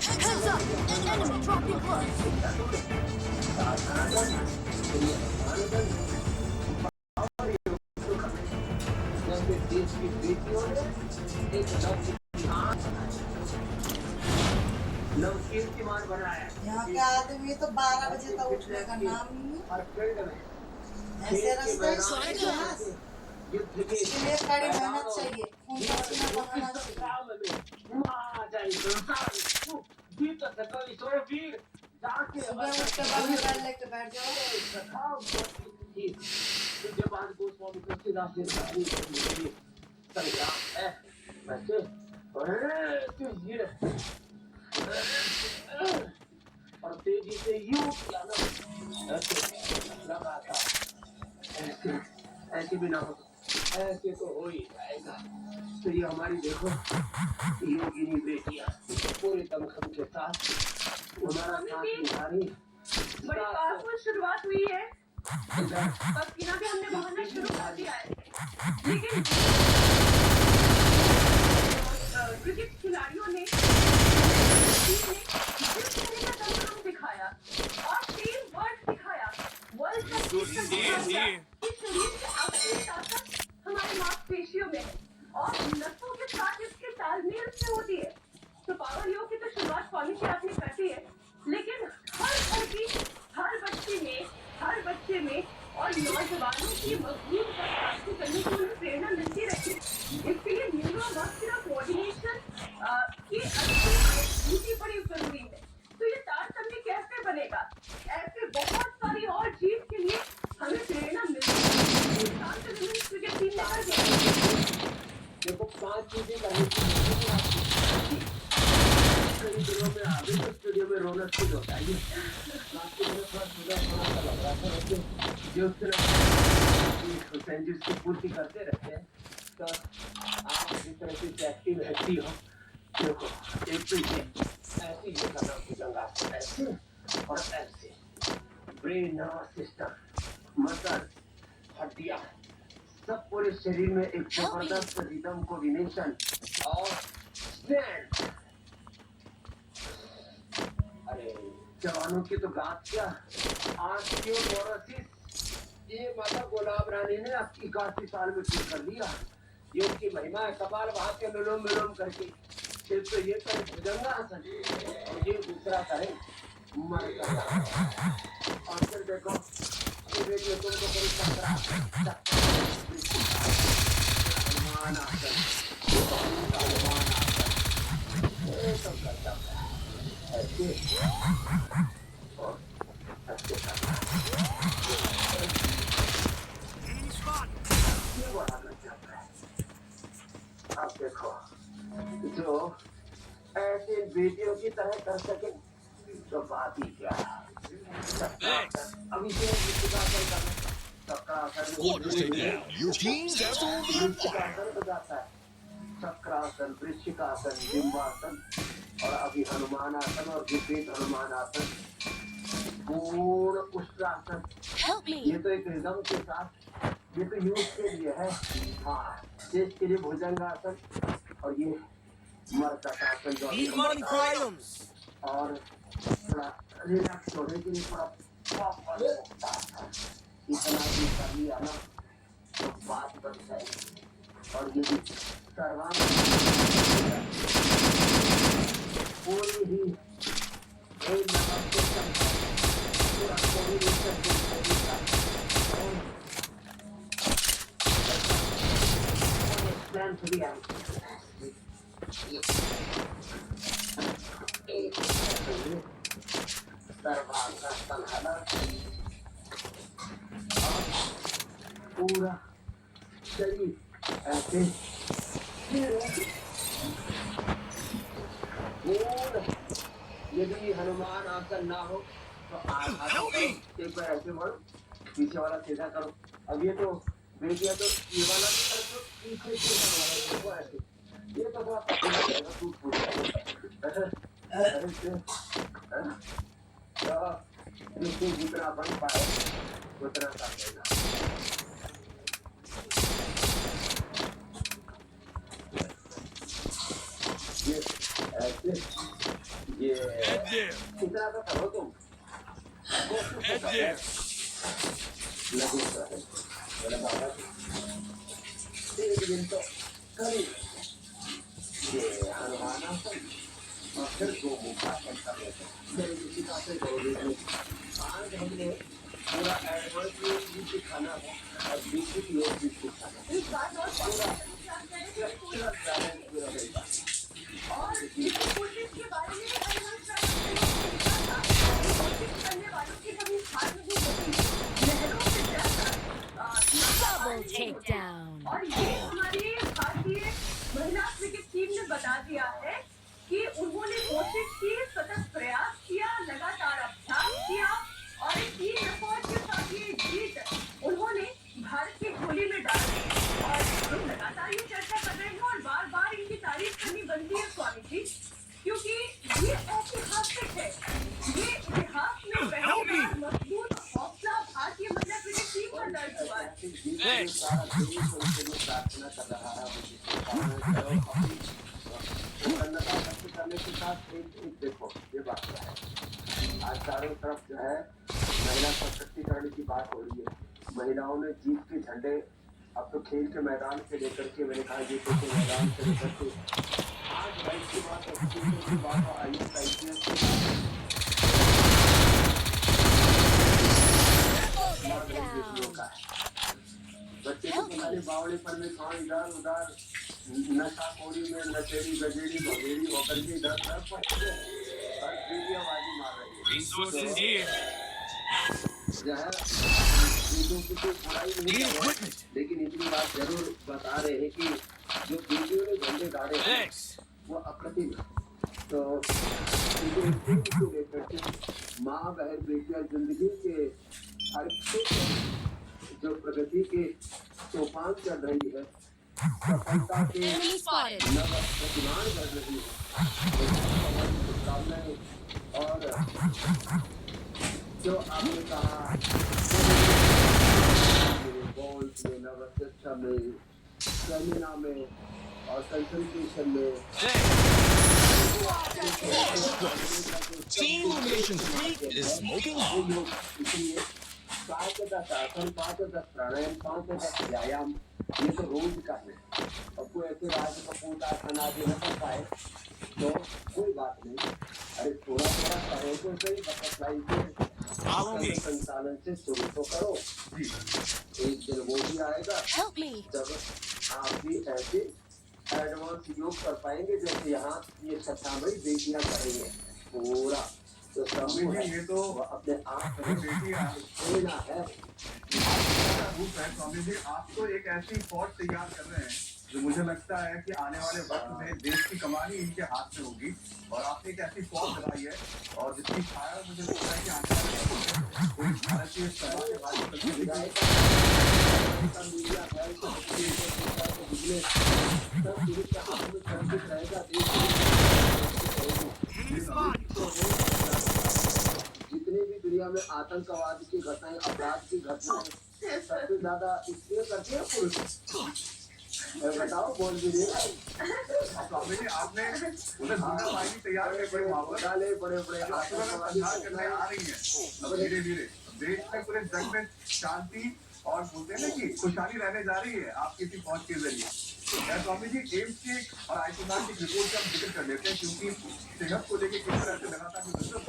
Heads up! Enemy dropping close! यहाँ के आदमी तो 12 बजे तक उठने का नाम ही नहीं। ऐसे रास्ते इसके लिए कड़ी मेहनत चाहिए, खून पसीना बहाना चाहिए। सुबह उठ के बाद मोबाइल लेके बैठ जाओ। और तेजी से यूं किया ना, लगातार ऐसे भी ना हो, ऐसे तो हो ही जाएगा। तो ये हमारी देखो योगिनी बेटियां पूरे दमखम के साथ हमारा साथ निभा रही। बड़ी पावरफुल शुरुआत हुई है। बस बिना भी हमने बहाना शुरू कर दिया है, लेकिन क्रिकेट खिलाड़ियों ने दिखाया और टीम वर्क दिखाया। वर्ल्ड कप की शरीर की असली ताकत हमारी मांसपेशियों में है और नसों के साथ इसके तालमेल से होती है। तो पावर योग की तो शुरुआत कॉलेज से आपने कर दी है, लेकिन हर घर की हर बच्चे में और नौजवानों की मजबूत बर्दाश्त करने की उन्हें प्रेरणा मिलती रहती है। इसके लिए न्यूरोमस्कुलर कोऑर्डिनेशन की अच्छी बड़ी जरूरी है। तो ये तारतम्य कैसे बनेगा? ऐसे बहुत सारी और चीज के लिए हमें प्रेरणा मिलती है। क्रिकेट टीम ने कर दिया। देखो 5 चीजें करनी दिनों में आगे तो स्टूडियो में रौनक खुद होता है। जो की पूर्ति करते रहते हैं, तो आप जिस तरह से एक्टिव रहती हो, देखो एक तो ये ऐसे ये करना भुजंगा ऐसे और ऐसे ब्रेन नर्वस सिस्टम मसल हड्डियां सब पूरे शरीर में एक जबरदस्त रिदम कोऑर्डिनेशन और स्ट्रेंथ। अरे जवानों की तो बात क्या, ऑस्टियोपोरोसिस ये माता गुलाब रानी ने 81 साल में ठीक कर दिया। योग की महिमा है। कपाल भाग के विलोम करके सिर्फ तो ये करे भुजंगासन और ये दूसरा करे मर्करा। और फिर देखो ये तुमको करी चक्रासन ये सब करता है ऐसे और ऐसे करना ये बड़ा गजब है। अब देखो जो ऐसे वीडियो की तरह कर सके तो बात ही क्या है। अभी से चक्रासन, वृश्चिकासन, बिंबासन और अभी हनुमान आसन और विपरीत हनुमान आसन, पूर्ण उष्ट्रासन। ये तो एक रिदम के साथ, ये तो यूज के लिए है। हाँ, इसके लिए भुजंगासन और ये मर्कटासन जो और थोड़ा रिलैक्स होने के लिए थोड़ा इतना भी कर लिया ना तो बात बन जाएगी। और ये भी सर्वांग पूरी ही एक नंबर के पूरा कोऑर्डिनेशन स्ट्रेंथ भी है। सर्वांगासन है पूरा शरीर ऐसे यदि हनुमान आसन ना हो तो एक बार ऐसे मारो, पीछे वाला सीधा करो। अब ये तो बेटिया तो ये वाला भी कर दो, पीछे सीधा ऐसे ये तो थोड़ा टूट फूट जितना बन पाए उतना कर देना। ये ऐसे ये इतना तो करो तुम, कोशिश तो करो। लगे तो है मेरे बाबा जी, एक दिन तो करी ये हनुमानासन और फिर दो मुखासन कर लेते हैं। मेरे किसी का से दो दिन में आज हमने पूरा एडवांस योग भी सिखाना है और बेसिक योग भी सिखाना है। इस बात और पूरा बैलेंस पूरा रहेगा। और इस कोशिश के बारे में कोशिश करने वालों की कभी हार नहीं होती। लहरों से ज्यादा Double takedown. और ये हमारी भारतीय महिला क्रिकेट टीम ने बता दिया है कि उन्होंने कोशिश की, सतत प्रयास किया, लगातार अभ्यास किया और एक टीम एफर्ट के साथ ये जीत उन्होंने भारत की झोली में डाल दी। और हम लगातार ये चर्चा कर रहे हैं और बार बार इनकी तारीफ करनी बनती है स्वामी जी, क्योंकि ये ऐतिहासिक है। ये इतिहास में पहली बार मजबूत हौसला भारतीय महिला क्रिकेट टीम का दर्ज हुआ है। प्रार्थना कर रहा है करने के साथ एक देखो ये बात है, आज चारों तरफ जो है महिला सशक्तिकरण की बात हो रही है। महिलाओं ने जीत के झंडे अब तो खेल के मैदान से लेकर के, मैंने कहा जीत के मैदान से लेकर के आज राइट की बात है, की बात है, IPS की बच्चे को तुम्हारे बावड़ेपन में कहाँ इधर उधर नशाखोरी में नशेड़ी गजेड़ी बगेड़ी होकर के इधर उधर आवाजी मार रही है। जो है चीजों की कोई बुराई नहीं है, लेकिन इतनी बात जरूर बता रहे हैं कि जो वीडियो ने झंडे गाड़े हैं वो अप्रतिम है। तो माँ बहन बेटियां जिंदगी के हर क्षेत्र जो प्रगति के तूफान चल रही है, सफलता के नव प्रतिमान कर रही है, शुभकामनाएं। और जो आपने कहा गोल्स में, नव शिक्षा में, सेमिना में और कंसल्टेशन में Team Elimination 3 is smoking hot. 5-10 आसन, 5-10 प्राणायाम, 5-10 व्यायाम, ये तो रोज का है। अब कोई ऐसे राज कपूर आसन आदि न कर पाए तो कोई बात नहीं, अरे थोड़ा थोड़ा करो तो सही, बटरफ्लाई के संचालन से शुरू तो करो। एक दिन वो भी आएगा जब आप भी ऐसे एडवांस योग कर पाएंगे जैसे यहाँ ये शतामणी बेटियां कर रही है। पूरा तो समूह है, ये तो अपने आप बेटियां लेना है। स्वामी जी, आप तो एक ऐसी फौज तैयार कर रहे हैं जो मुझे लगता है कि आने वाले वक्त में देश की कमानी इनके हाथ में होगी। और आपने एक ऐसी फौज बनाई है और जिसकी छाया मुझे लगता है कि आने वाले वक्त में कोई भारतीय जितनी भी दुनिया में आतंकवाद की घटनाएं, अपराध की घटनाएं सबसे ज्यादा इसलिए करते हैं पुरुष। बताओ बोल दीजिए। स्वामी जी, आपने उन्हें तैयार किए बड़े बड़े आतंकवादी करने आ रही है। अब धीरे धीरे देश में, पूरे जग में शांति और बोलते हैं ना कि खुशहाली रहने जा रही है आपकी इसी फौज के जरिए। स्वामी जी, एम्स के और आयुष्मान की रिपोर्ट का हम जिक्र कर लेते हैं, क्योंकि सेहत को लेकर किस तरह से लगातार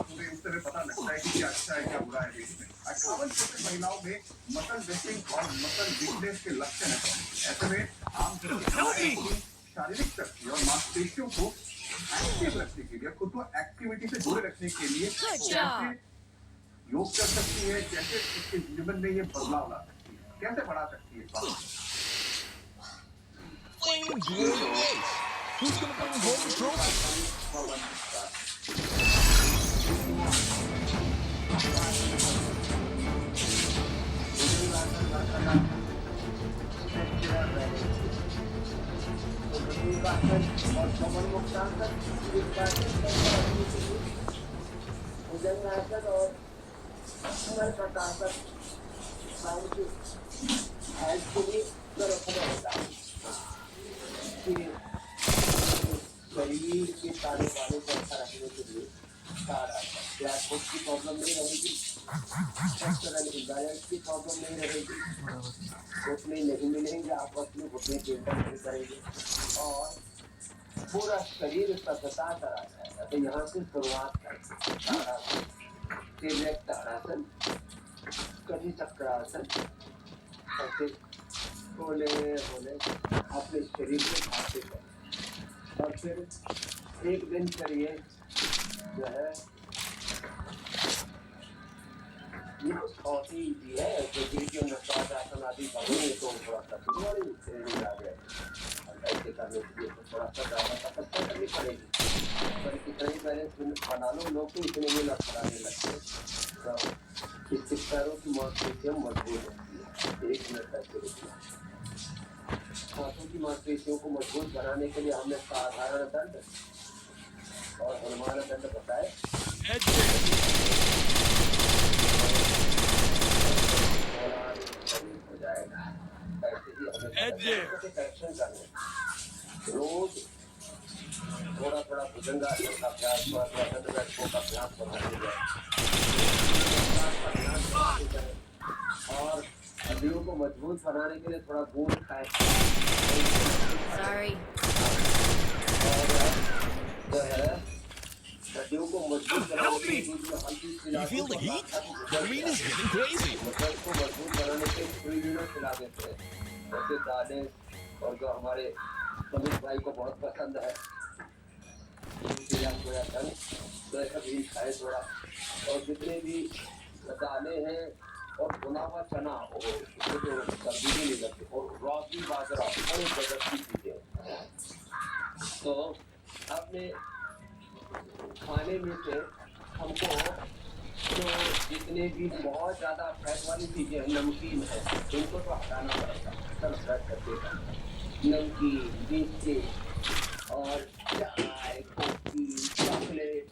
पूरे उस तरह पता लगता है कि क्या अच्छा है क्या बुरा है। देश में 58% महिलाओं में मसल वेस्टिंग और मसल वीकनेस के लक्षण है। ऐसे में आम शारीरिक शक्ति और मांसपेशियों को एक्टिव रखने के लिए, खुद को एक्टिविटी से जोड़े रखने के लिए कैसे योग कर सकती है, कैसे उसके जीवन में ये बदलाव ला सकती है, कैसे बढ़ा सकती है। Flaming Blue Race. Who's going to bring home the trophy? शरीर के कार्य वाले को अच्छा रखने के लिए बता रहा था, क्या खुद की प्रॉब्लम नहीं रहेगी, स्ट्रक्चरल इम्बैलेंस की प्रॉब्लम नहीं रहेगी, घुटने नहीं मिलेंगे, आपस में घुटने चिंता नहीं करेंगे और पूरा शरीर स्वच्छता करा जाएगा। तो यहाँ से शुरुआत करते ताड़ासन, कभी चक्रासन, ऐसे बोले बोले अपने शरीर को भाते करें और फिर एक दिन करिए जो है ये बहुत ही इजी है, क्योंकि आसन आदि करेंगे तो थोड़ा सा ट्रेनिंग आ गया ऐसे करने के लिए तो थोड़ा सा ज़्यादा तपस्या करनी पड़ेगी, पर इतना ही बैलेंस बना लो, लोग तो इतने में लग कराने लगते तो इसके पैरों की मांसपेशियाँ मजबूत होती है। एक मिनट ऐसे रुकना, हाथों की मांसपेशियों को मजबूत बनाने के लिए हमने साधारण दंड और हनुमान दंड बताए। हो जाएगा ऐसे ही हमें एक्शन करने, रोज थोड़ा थोड़ा भुजंगासन का अभ्यास, थोड़ा थोड़ा दंड बैठकों का अभ्यास बढ़ाते जाए और हड्डियों को मजबूत बनाने के लिए थोड़ा दूध खाए। Sorry. और जो है हड्डियों को मजबूत बनाने के लिए दूध में हल्दी You feel the heat? The rain is getting crazy. Muscle को मजबूत बनाने के लिए प्रीविनर खिला देते हैं, जैसे दालें और जो हमारे समीर भाई को बहुत पसंद है तो ऐसा भी खाए थोड़ा, और जितने भी दालें हैं और भुना हुआ चना हो उसको जो सब्जी भी नहीं लगती और रॉकी बाजरा बड़े जगत की चीजें। तो अपने खाने में से हमको जो जितने भी बहुत ज़्यादा फैट वाली चीज़ें हैं, नमकीन है, इनको तो हटाना पड़ेगा, सब फैट करके नमकीन, बिस्किट और चाय, कॉफी, चॉकलेट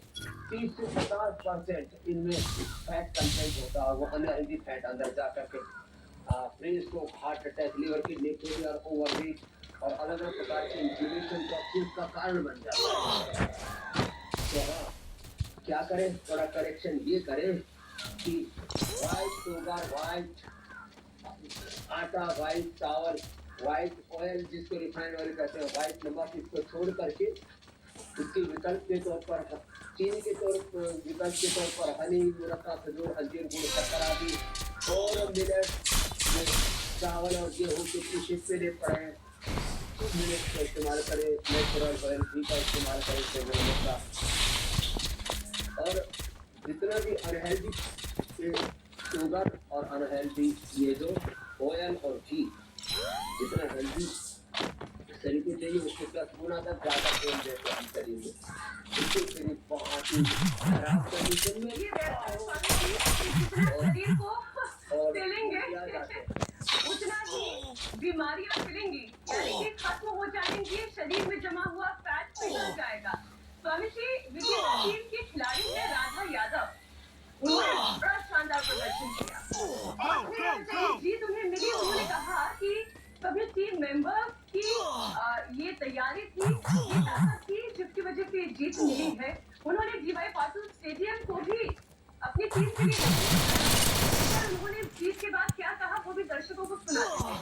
30 से 50% इनमें फैट कंटेंट होता है, वो अनहेल्दी फैट अंदर जा करके फ्रेज को heart attack, liver kidney failure, overweight और अलग अलग प्रकार के इन्फ्लेमेशन का कारण बन जाता है। तो हाँ, क्या करें, थोड़ा करेक्शन ये करें कि वाइट शुगर, वाइट आटा, वाइट चावल, वाइट ऑयल जिसको रिफाइंड ऑयल कहते हैं, वाइट नमक, इसको छोड़ करके इसके विकल्प के तौर पर चीनी के विकल्प के तौर पर हनी, मुरक्का, खजूर, अंजीर, गुड़, शक्कर आदि और मिलेट, चावल और गेहूँ के कृषि पे दे पड़े मिलेट का इस्तेमाल करें, नेचुरल ऑयल घी का इस्तेमाल करें, का और जितना भी अनहेल्दी शुगर और अनहेल्दी ये जो ऑयल और घी जितना हेल्दी शरीर को चाहिए उसके 10 गुना तक ज़्यादा तेल देते हैं शरीर में, इससे शरीर बहुत ही खराब कंडीशन में शरीर को फैलेंगे उतना ही बीमारियां फैलेंगी, यानी कि खत्म हो जाएंगी, शरीर में जमा हुआ फैट पिघल जाएगा। स्वामी श्री विजय टीम के खिलाड़ी है राधा यादव, उन्होंने बड़ा शानदार प्रदर्शन किया और जीत उन्हें मिली। उन्होंने कहा कि सभी टीम मेंबर की ये तैयारी थी, ये ताकत थी जिसकी वजह से जीत मिली है। उन्होंने जीवाई पाटिल स्टेडियम को भी अपनी टीम के लिए उन्होंने जीत के बाद क्या कहा वो भी दर्शकों को सुनाते हैं।